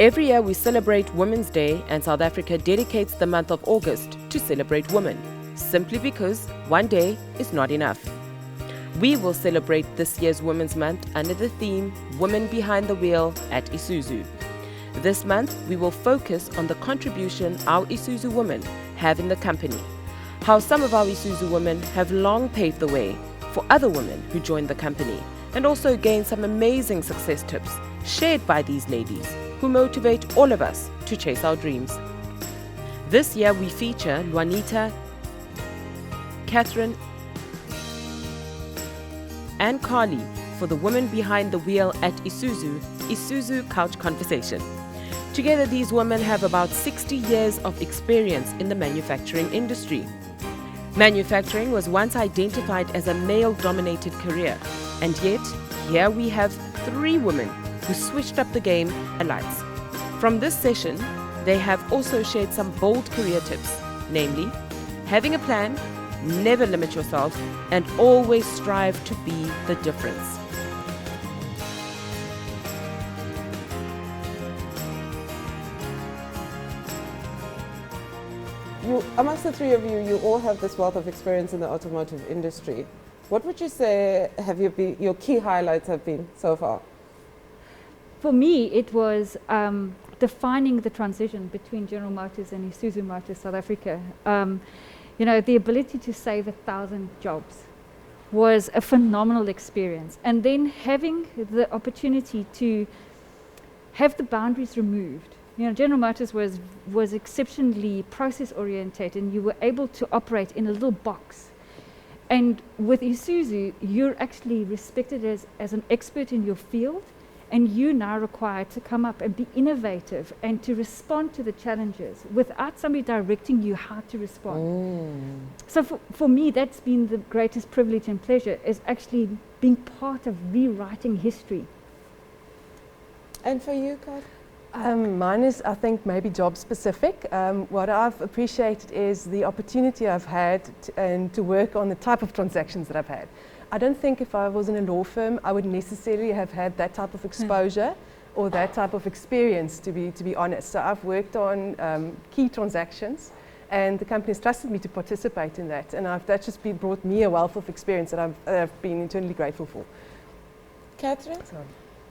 Every year we celebrate Women's Day, and South Africa dedicates the month of August to celebrate women, simply because one day is not enough. We will celebrate this year's Women's Month under the theme Women Behind the Wheel at Isuzu. This month we will focus on the contribution our Isuzu women have in the company, how some of our Isuzu women have long paved the way for other women who joined the company, and also gain some amazing success tips shared by these ladies who motivate all of us to chase our dreams. This year we feature Luanita, Catherine and Carly for the Women Behind the Wheel at Isuzu Couch Conversation. Together these women have about 60 years of experience in the manufacturing industry. Manufacturing was once identified as a male-dominated career, and yet here we have 3 women who switched up the game and lights. From this session, they have also shared some bold career tips, namely, having a plan, never limit yourself, and always strive to be the difference. Amongst the 3 of you, you all have this wealth of experience in the automotive industry. What would you say your key highlights have been so far? For me, it was defining the transition between General Motors and Isuzu Motors South Africa. The ability to save 1,000 jobs was a phenomenal experience. And then having the opportunity to have the boundaries removed. General Motors was exceptionally process oriented, and you were able to operate in a little box. And with Isuzu, you're actually respected as an expert in your field, and you're now required to come up and be innovative and to respond to the challenges without somebody directing you how to respond. So for me, that's been the greatest privilege and pleasure, is actually being part of rewriting history. And for you, Kat? Mine is, I think, maybe job specific. What I've appreciated is the opportunity I've had to work on the type of transactions that I've had. I don't think if I was in a law firm, I would necessarily have had that type of exposure or that type of experience, to be honest. So I've worked on key transactions, and the company has trusted me to participate in that. And that's just brought me a wealth of experience that I've been eternally grateful for. Catherine?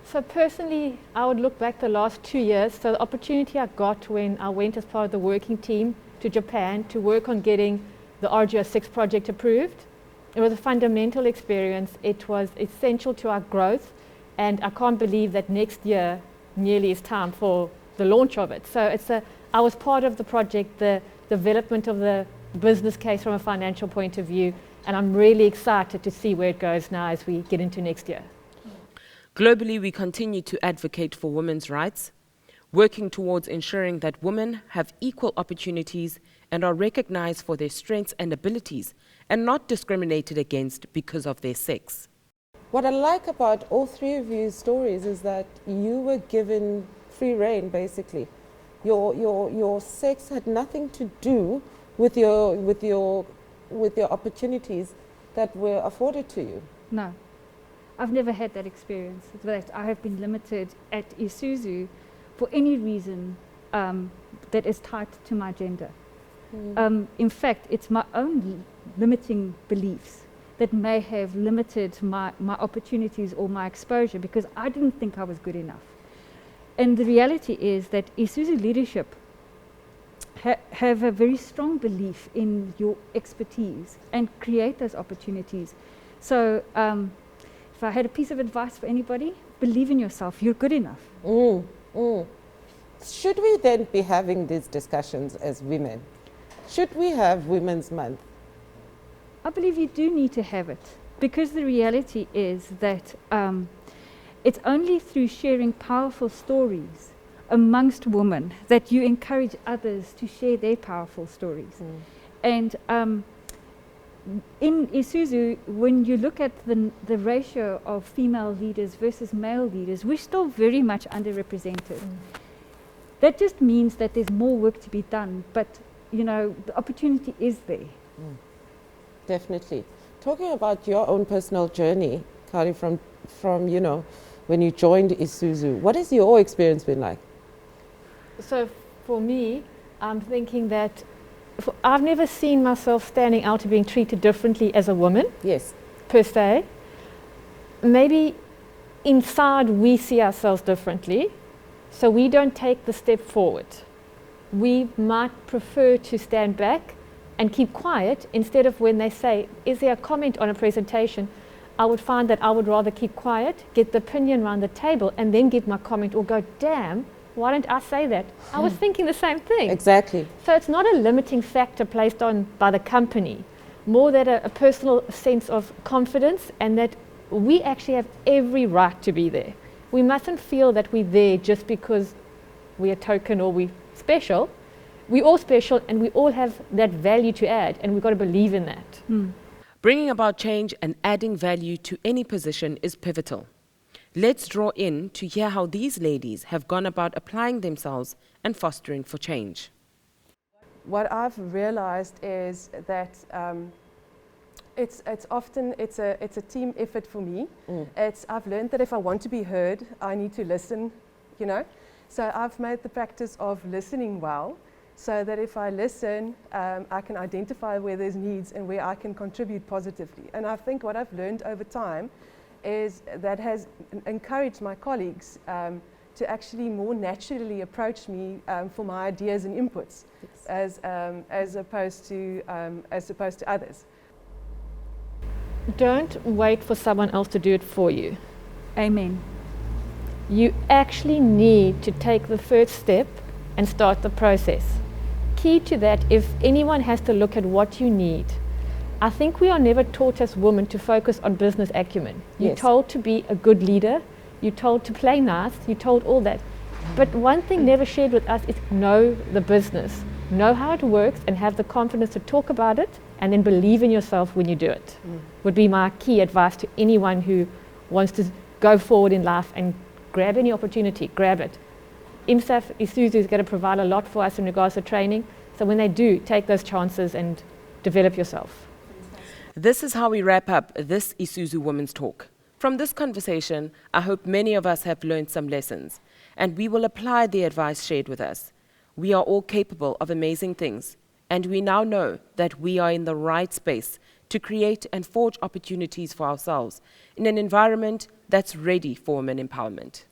So personally, I would look back the last 2 years. So the opportunity I got when I went as part of the working team to Japan to work on getting the RGO6 project approved. It was a fundamental experience. It was essential to our growth, and I can't believe that next year nearly is time for the launch of it. So I was part of the project, the development of the business case from a financial point of view, and I'm really excited to see where it goes now as we get into next year. Globally, we continue to advocate for women's rights, working towards ensuring that women have equal opportunities and are recognized for their strengths and abilities, and not discriminated against because of their sex. What I like about all 3 of your stories is that you were given free rein, basically. Your sex had nothing to do with your opportunities that were afforded to you. No, I've never had that experience, that I have been limited at Isuzu for any reason that is tied to my gender. In fact, it's my own limiting beliefs that may have limited my opportunities or my exposure, because I didn't think I was good enough. And the reality is that Isuzu leadership have a very strong belief in your expertise and create those opportunities. So if I had a piece of advice for anybody, believe in yourself, you're good enough. Should we then be having these discussions as women? Should we have Women's Month? I believe you do need to have it, because the reality is that it's only through sharing powerful stories amongst women that you encourage others to share their powerful stories. And in Isuzu, when you look at the ratio of female leaders versus male leaders, we're still very much underrepresented. That just means that there's more work to be done, but the opportunity is there. Definitely. Talking about your own personal journey, Kari, from when you joined Isuzu, what has your experience been like? So for me, I'm thinking that I've never seen myself standing out or being treated differently as a woman, Yes. per se. Maybe inside we see ourselves differently, so we don't take the step forward. We might prefer to stand back and keep quiet instead of when they say, is there a comment on a presentation? I would find that I would rather keep quiet, get the opinion around the table, and then give my comment or go, damn, why don't I say that? I was thinking the same thing. Exactly. So it's not a limiting factor placed on by the company, more that a personal sense of confidence and that we actually have every right to be there. We mustn't feel that we're there just because we're a token or we're special. We're all special and we all have that value to add, and we've got to believe in that. Bringing about change and adding value to any position is pivotal. Let's draw in to hear how these ladies have gone about applying themselves and fostering for change. What I've realized is that it's often a team effort for me. I've learned that if I want to be heard, I need to listen, you know. So I've made the practice of listening well, so that if I listen, I can identify where there's needs and where I can contribute positively. And I think what I've learned over time is that has encouraged my colleagues to actually more naturally approach me for my ideas and inputs, as opposed to others. Don't wait for someone else to do it for you. Amen. You actually need to take the first step and start the process. Key to that, if anyone has to look at what you need, I think we are never taught as women to focus on business acumen. You're told to be a good leader, you're told to play nice, you're told all that. But one thing never shared with us is know the business, know how it works, and have the confidence to talk about it, and then believe in yourself when you do it. Would be my key advice to anyone who wants to go forward in life and grab any opportunity, grab it. IMSAF, Isuzu is going to provide a lot for us in regards to training, so when they do, take those chances and develop yourself. This is how we wrap up this Isuzu Women's Talk. From this conversation, I hope many of us have learned some lessons, and we will apply the advice shared with us. We are all capable of amazing things, and we now know that we are in the right space to create and forge opportunities for ourselves in an environment that's ready for women empowerment.